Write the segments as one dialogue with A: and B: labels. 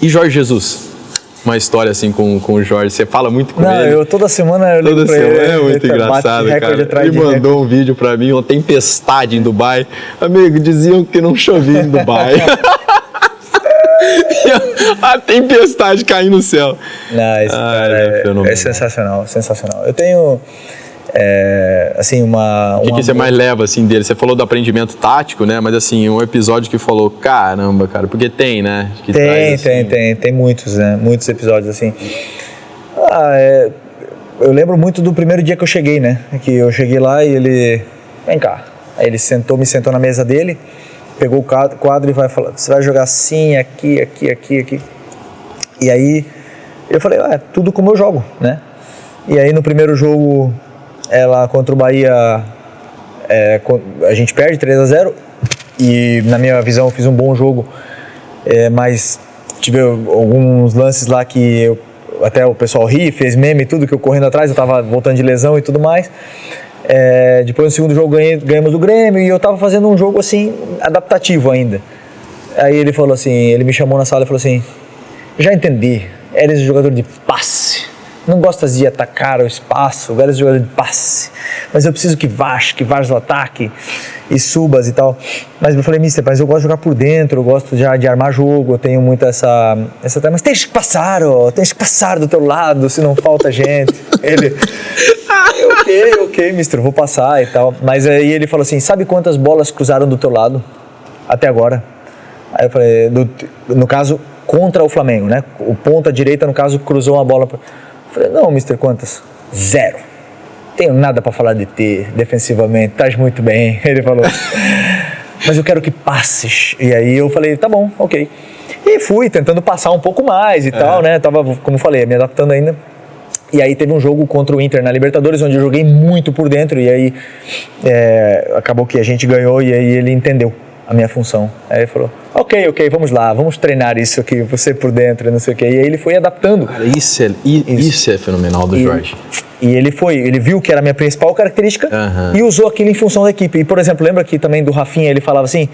A: E Jorge Jesus? Uma história assim com o Jorge, você fala muito com ele?
B: Eu toda semana eu
A: Toda semana
B: ele,
A: é muito engraçado, cara. Ele mandou um vídeo pra mim, uma tempestade em Dubai. Amigo, diziam que não chovia em Dubai. A tempestade caindo no céu.
B: Não, esse cara é sensacional, sensacional. Eu tenho, assim, o que
A: você mais leva, assim, dele? Você falou do aprendimento tático, né? Mas, assim, um episódio que falou, caramba, cara, porque tem, né? Que
B: tem muitos, né? Muitos episódios, assim. Eu lembro muito do primeiro dia que eu cheguei, né? Que eu cheguei lá e ele, vem cá. Aí ele me sentou na mesa dele, pegou o quadro e vai falar, você vai jogar assim, aqui. E aí eu falei, tudo como eu jogo, né? E aí no primeiro jogo, ela contra o Bahia, a gente perde 3-0 e na minha visão eu fiz um bom jogo, mas tive alguns lances lá que até o pessoal ri, fez meme e tudo, que eu correndo atrás, eu tava voltando de lesão e tudo mais. Depois no segundo jogo ganhamos do Grêmio e eu tava fazendo um jogo assim, adaptativo ainda. Aí ele falou assim, ele me chamou na sala e falou assim, já entendi, eres um jogador de passe, não gostas de atacar o espaço, eres um jogador de passe, mas eu preciso que vás o ataque e subas e tal. Mas eu falei, mister, mas eu gosto de jogar por dentro, eu gosto já de armar jogo, eu tenho muito essa mas tens que passar do teu lado, se não falta gente. Ele, ok, mister, vou passar e tal. Mas aí ele falou assim, sabe quantas bolas cruzaram do teu lado até agora? Aí eu falei, no caso, contra o Flamengo, né? O ponta direita, no caso, cruzou uma bola. Eu falei, não, mister, quantas? 0. Tenho nada para falar de ti defensivamente, estás muito bem. Ele falou, mas eu quero que passes. E aí eu falei, tá bom, ok. E fui tentando passar um pouco mais e tal, né? Tava, como eu falei, me adaptando ainda. E aí teve um jogo contra o Inter na Libertadores, onde eu joguei muito por dentro, e aí acabou que a gente ganhou, e aí ele entendeu a minha função. Aí ele falou, ok, vamos lá, vamos treinar isso aqui, você por dentro, não sei o quê. E aí ele foi adaptando.
A: Cara, isso é fenomenal do Jorge.
B: E ele viu que era a minha principal característica e usou aquilo em função da equipe. E, por exemplo, lembra que também do Rafinha, ele falava assim,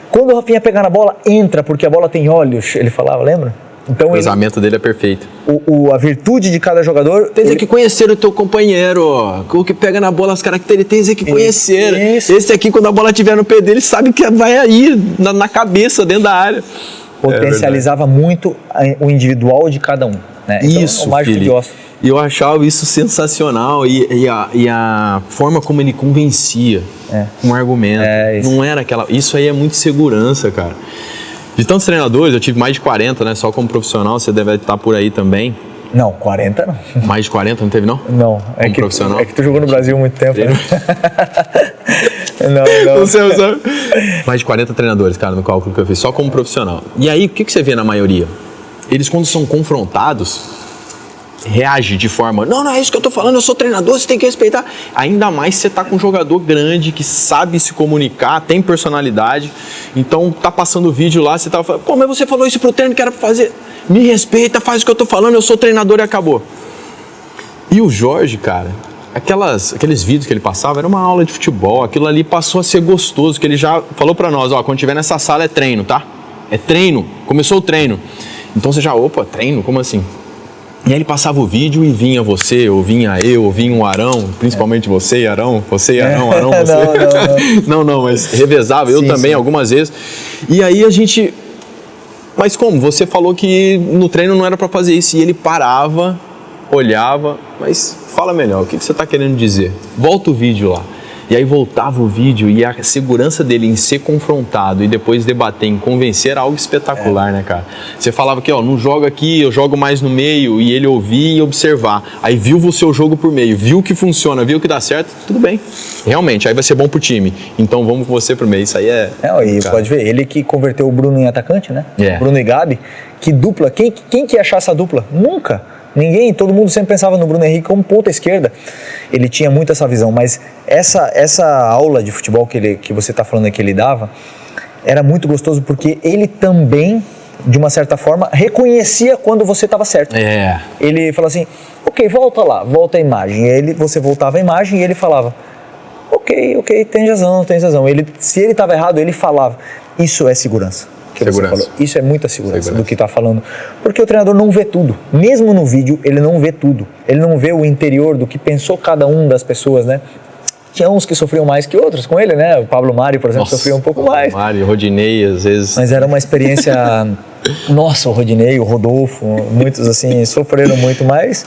B: quando o Rafinha pegar na bola, entra, porque a bola tem olhos, ele falava, lembra? Então, o
A: cruzamento dele é perfeito.
B: A virtude de cada jogador...
A: Tem que conhecer o teu companheiro, o que pega na bola as características, tem que conhecer. Isso. Esse aqui, quando a bola estiver no pé dele, sabe que vai aí, na cabeça, dentro da área.
B: Potencializava muito o individual de cada um. Né? Então,
A: isso,
B: o mágico de Osso.
A: E eu achava isso sensacional e a forma como ele convencia com argumento. Não era aquela... Isso aí é muito segurança, cara. De tantos treinadores, eu tive mais de 40, né? Só como profissional, você deve estar por aí também.
B: Não, 40 não.
A: Mais de 40 não teve, não?
B: Não.
A: Como profissional?
B: É que tu jogou no Brasil há muito tempo, né?
A: Não sei, sabe? Mais de 40 treinadores, cara, no cálculo que eu fiz, só como profissional. E aí, o que você vê na maioria? Eles, quando são confrontados, reagem de forma, não é isso que eu tô falando, eu sou treinador, você tem que respeitar. Ainda mais se você tá com um jogador grande, que sabe se comunicar, tem personalidade, então tá passando o vídeo lá, você tá falando, mas você falou isso pro treino que era pra fazer, me respeita, faz o que eu tô falando, eu sou treinador e acabou. E o Jorge, cara, aqueles vídeos que ele passava, era uma aula de futebol, aquilo ali passou a ser gostoso, que ele já falou pra nós, quando tiver nessa sala é treino, tá? É treino, começou o treino. Então você já, treino, como assim? E aí ele passava o vídeo e vinha você, ou vinha eu, ou vinha o Arão, principalmente você e Arão, você e Arão, você. Não, mas revezava, eu também, algumas vezes. E aí a gente... Mas como? Você falou que no treino não era pra fazer isso. E ele parava, olhava, mas fala melhor, o que você tá querendo dizer? Volta o vídeo lá. E aí voltava o vídeo e a segurança dele em ser confrontado e depois debater, em convencer, era algo espetacular, né, cara? Você falava que, não joga aqui, eu jogo mais no meio, e ele ouvir e observar. Aí viu o seu jogo por meio, viu que funciona, viu que dá certo, tudo bem. Realmente, aí vai ser bom pro time. Então vamos com você pro meio, isso aí
B: e pode ver, ele que converteu o Bruno em atacante, né? Bruno e Gabi, que dupla, quem que ia achar essa dupla? Nunca. Ninguém, todo mundo sempre pensava no Bruno Henrique como ponta esquerda. Ele tinha muito essa visão, mas essa aula de futebol que você está falando que ele dava, era muito gostoso porque ele também, de uma certa forma, reconhecia quando você estava certo. Ele falou assim, ok, volta lá, volta a imagem. E aí você voltava a imagem e ele falava, ok, tem razão. Se ele estava errado, ele falava. Isso é segurança. que
A: Segurança.
B: você falou. Isso é muita segurança
A: Segurança.
B: do que tá falando. Porque o treinador não vê tudo. Mesmo no vídeo, ele não vê tudo. Ele não vê o interior do que pensou cada um das pessoas, né? Tinha uns que sofriam mais que outros com ele, né? O Pablo Mari, por exemplo, sofria um pouco mais.
A: Mari, Rodinei, às vezes.
B: Mas era uma experiência... Nossa, o Rodinei, o Rodolfo, muitos assim, sofreram muito mais.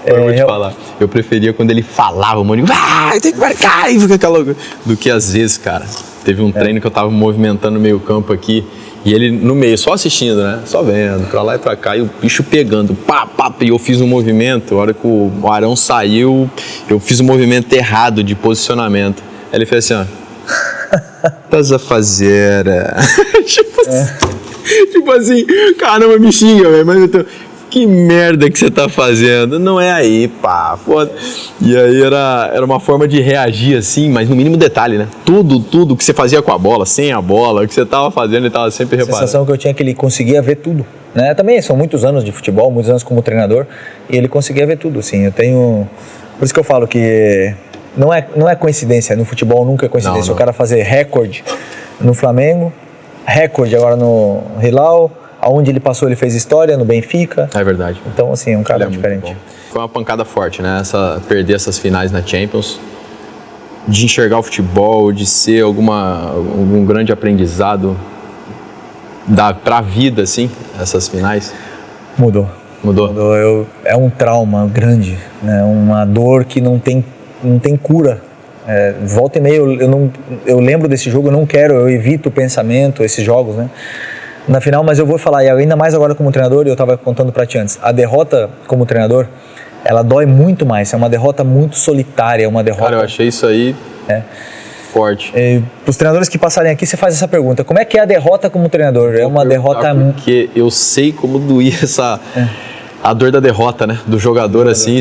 A: Eu vou te falar, eu preferia quando ele falava, o Mourinho, tem que marcar, e fica aquela loucura. Do que às vezes, cara, teve um treino que eu tava movimentando o meio campo aqui, e ele no meio, só assistindo, né? Só vendo, pra lá e pra cá, e o bicho pegando, pá, e eu fiz um movimento, a hora que o Arão saiu, eu fiz um movimento errado de posicionamento. Aí ele fez assim, ó, estás a fazer... tipo assim, caramba, me xinga, velho, mas eu tô... Que merda que você tá fazendo? Não é aí, pá, foda. E aí era uma forma de reagir assim, mas no mínimo detalhe, né? Tudo que você fazia com a bola, sem a bola, o que você tava fazendo, ele tava sempre reparando.
B: A sensação que eu tinha é que ele conseguia ver tudo, né? Também são muitos anos de futebol, muitos anos como treinador, e ele conseguia ver tudo, assim. Eu tenho... Por isso que eu falo que não é coincidência, no futebol nunca é coincidência.
A: Não.
B: O cara fazer recorde no Flamengo, recorde agora no Hilal, aonde ele passou ele fez história, no Benfica.
A: É verdade.
B: Então, assim, é um cara diferente.
A: Foi uma pancada forte, né? Perder essas finais na Champions, de enxergar o futebol, de ser algum grande aprendizado pra vida, assim, essas finais.
B: Mudou. É um trauma grande, né? Uma dor que não tem cura. Volta e meia eu lembro desse jogo, eu evito o pensamento, esses jogos, né? Na final, mas eu vou falar, e ainda mais agora como treinador, eu estava contando para ti antes, a derrota como treinador, ela dói muito mais, é uma derrota muito solitária, é uma derrota...
A: Cara, eu achei isso aí forte.
B: Para os treinadores que passarem aqui, você faz essa pergunta, como é que é a derrota como treinador? É uma derrota...
A: Porque eu sei como doía a dor da derrota, né? Do jogador, assim,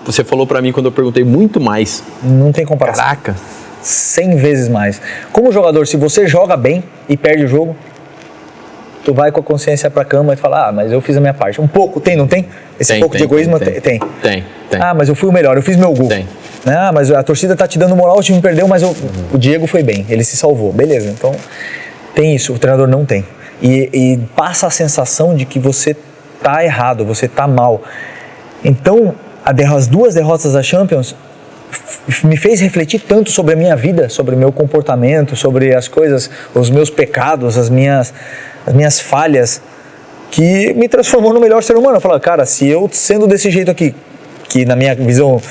A: você falou para mim quando eu perguntei muito mais.
B: Não tem comparação.
A: Caraca!
B: 100 vezes mais. Como jogador, se você joga bem e perde o jogo, tu vai com a consciência pra cama e fala, mas eu fiz a minha parte. Um pouco, não tem? Esse pouco de egoísmo tem. Mas eu fui o melhor, eu fiz meu gol.
A: Tem.
B: Mas a torcida tá te dando moral, o time perdeu, mas o Diego foi bem, ele se salvou. Beleza, então tem isso, o treinador não tem. E passa a sensação de que você tá errado, você tá mal. Então, as duas derrotas da Champions me fez refletir tanto sobre a minha vida, sobre o meu comportamento, sobre as coisas, os meus pecados, as minhas falhas, que me transformou no melhor ser humano. Eu falo, cara, se eu sendo desse jeito aqui, que na minha visão,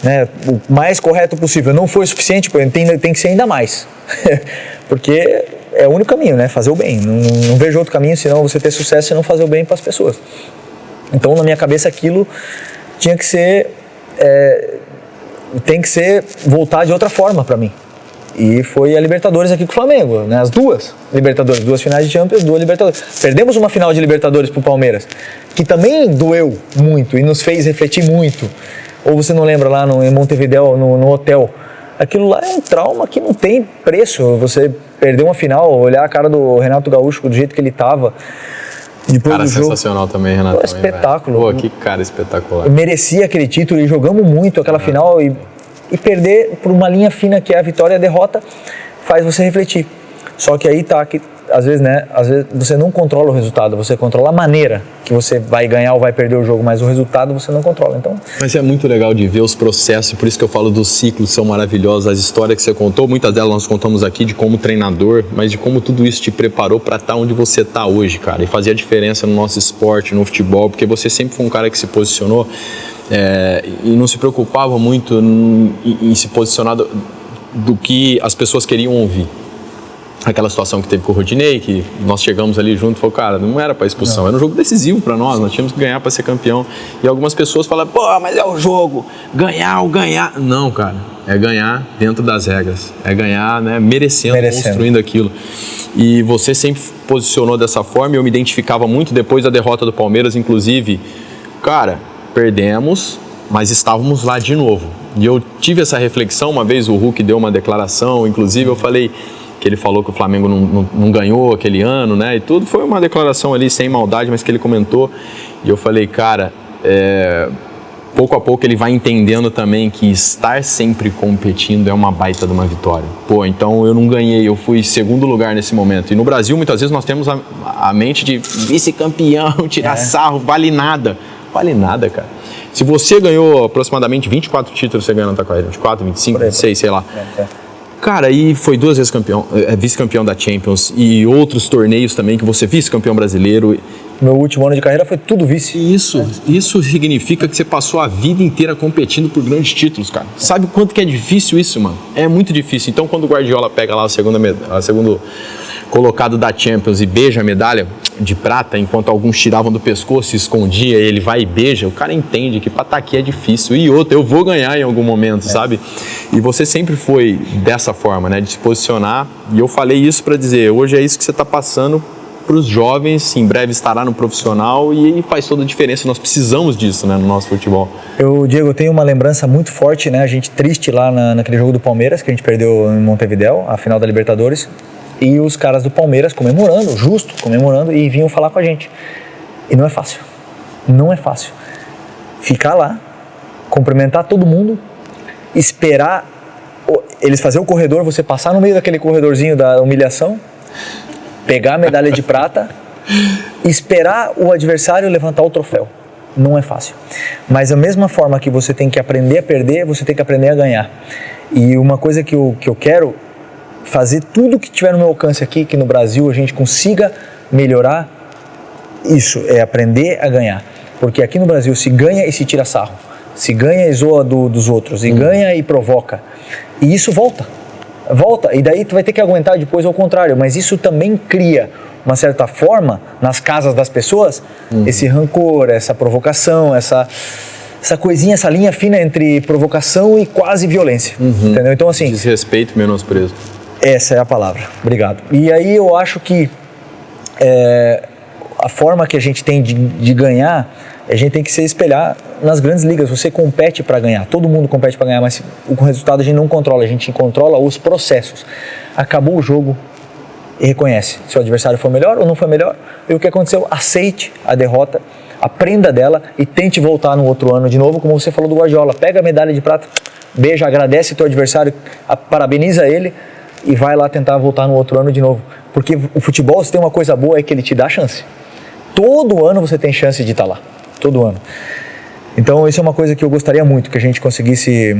B: né, o mais correto possível não foi o suficiente, tem que ser ainda mais. Porque é o único caminho, né? Fazer o bem. Não vejo outro caminho senão você ter sucesso e não fazer o bem para as pessoas. Então, na minha cabeça, aquilo tinha que ser... tem que ser voltar de outra forma para mim. E foi a Libertadores aqui com o Flamengo, né? As duas Libertadores, 2 finais de Champions, 2 Libertadores. Perdemos uma final de Libertadores pro Palmeiras, que também doeu muito e nos fez refletir muito. Ou você não lembra lá em Montevidéu, no hotel? Aquilo lá é um trauma que não tem preço. Você perder uma final, olhar a cara do Renato Gaúcho do jeito que ele tava. Depois
A: cara,
B: do jogo,
A: sensacional também, Renato.
B: Espetáculo.
A: Pô, que cara espetacular.
B: Merecia aquele título e jogamos muito aquela final e perder por uma linha fina que é a vitória e a derrota faz você refletir. Só que aí tá que às vezes você não controla o resultado, você controla a maneira que você vai ganhar ou vai perder o jogo, mas o resultado você não controla. Então,
A: mas é muito legal de ver os processos, por isso que eu falo dos ciclos, são maravilhosos, as histórias que você contou, muitas delas nós contamos aqui de como treinador, mas de como tudo isso te preparou para estar onde você está hoje, cara, e fazia diferença no nosso esporte, no futebol, porque você sempre foi um cara que se posicionou e não se preocupava muito em se posicionar do que as pessoas queriam ouvir. Aquela situação que teve com o Rodinei, que nós chegamos ali junto e falou, cara, não era para expulsão, era um jogo decisivo para nós tínhamos que ganhar para ser campeão. E algumas pessoas falam, mas é o jogo, ganhar ou ganhar. Não, cara, é ganhar dentro das regras, é ganhar, né, merecendo, construindo aquilo. E você sempre posicionou dessa forma e eu me identificava muito depois da derrota do Palmeiras, inclusive, cara, perdemos, mas estávamos lá de novo. E eu tive essa reflexão, uma vez o Hulk deu uma declaração, inclusive eu falei... que ele falou que o Flamengo não ganhou aquele ano, né, e tudo, foi uma declaração ali sem maldade, mas que ele comentou, e eu falei, cara, pouco a pouco ele vai entendendo também que estar sempre competindo é uma baita de uma vitória. Pô, então eu não ganhei, eu fui segundo lugar nesse momento. E no Brasil, muitas vezes, nós temos a mente de vice-campeão, tirar sarro, vale nada. Vale nada, cara. Se você ganhou aproximadamente 24 títulos, você ganhou na tua carreira, 24, 25, 26, sei lá. Cara, e foi 2 vezes campeão, vice-campeão da Champions e outros torneios também, que você vice-campeão brasileiro.
B: Meu último ano de carreira foi tudo vice.
A: Isso significa que você passou a vida inteira competindo por grandes títulos, cara. Sabe o quanto que é difícil isso, mano? É muito difícil. Então, quando o Guardiola pega lá o segundo colocado da Champions e beija a medalha de prata, enquanto alguns tiravam do pescoço e escondia, ele vai e beija, o cara entende que pra estar aqui é difícil. E outra, eu vou ganhar em algum momento, sabe? E você sempre foi dessa forma, né? De se posicionar. E eu falei isso pra dizer, hoje é isso que você tá passando para os jovens, em breve estará no profissional e faz toda a diferença. Nós precisamos disso, né, no nosso futebol.
B: Diego, eu tenho uma lembrança muito forte, né? A gente triste lá naquele jogo do Palmeiras, que a gente perdeu em Montevidéu, a final da Libertadores, e os caras do Palmeiras comemorando, comemorando, e vinham falar com a gente. E não é fácil. Não é fácil. Ficar lá, cumprimentar todo mundo, esperar eles fazerem o corredor, você passar no meio daquele corredorzinho da humilhação, pegar a medalha de prata, esperar o adversário levantar o troféu. Não é fácil. Mas da mesma forma que você tem que aprender a perder, você tem que aprender a ganhar. E uma coisa que eu quero fazer tudo que tiver no meu alcance aqui, que no Brasil a gente consiga melhorar, isso é aprender a ganhar. Porque aqui no Brasil se ganha e se tira sarro, se ganha e zoa dos outros, e ganha e provoca. E isso volta, e daí tu vai ter que aguentar depois ao contrário, mas isso também cria uma certa forma nas casas das pessoas, esse rancor, essa provocação, essa coisinha, essa linha fina entre provocação e quase violência, entendeu? Então assim...
A: Desrespeito e menosprezo.
B: Essa é a palavra, obrigado. E aí eu acho que a forma que a gente tem de ganhar, a gente tem que se espelhar nas grandes ligas. Você compete para ganhar, todo mundo compete para ganhar, mas o resultado a gente não controla, a gente controla os processos. Acabou o jogo e reconhece se o adversário foi melhor ou não foi melhor, e o que aconteceu, aceite a derrota, aprenda dela e tente voltar no outro ano de novo, como você falou do Guardiola, pega a medalha de prata, beija, agradece o teu adversário, parabeniza ele e vai lá tentar voltar no outro ano de novo, porque o futebol, se tem uma coisa boa, é que ele te dá chance. Todo ano você tem chance de estar lá, todo ano. Então isso é uma coisa que eu gostaria muito, que a gente conseguisse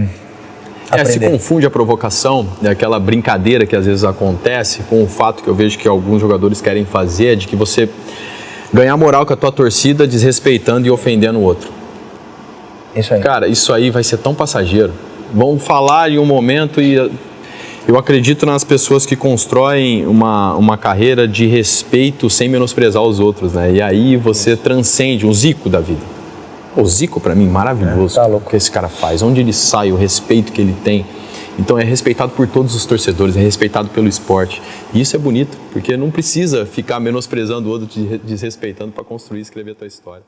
B: aprender.
A: Se confunde a provocação, aquela brincadeira que às vezes acontece, com o fato que eu vejo que alguns jogadores querem fazer, de que você ganhar moral com a tua torcida desrespeitando e ofendendo o outro.
B: Isso aí.
A: Cara, isso aí vai ser tão passageiro. Vão falar em um momento e eu acredito nas pessoas que constroem uma carreira de respeito sem menosprezar os outros, né? E aí você transcende um Zico da vida. O Zico, pra mim, maravilhoso.
B: Tá louco.
A: O que esse cara faz, onde ele sai, o respeito que ele tem. Então é respeitado por todos os torcedores, é respeitado pelo esporte. E isso é bonito, porque não precisa ficar menosprezando o outro, desrespeitando para construir e escrever a tua história.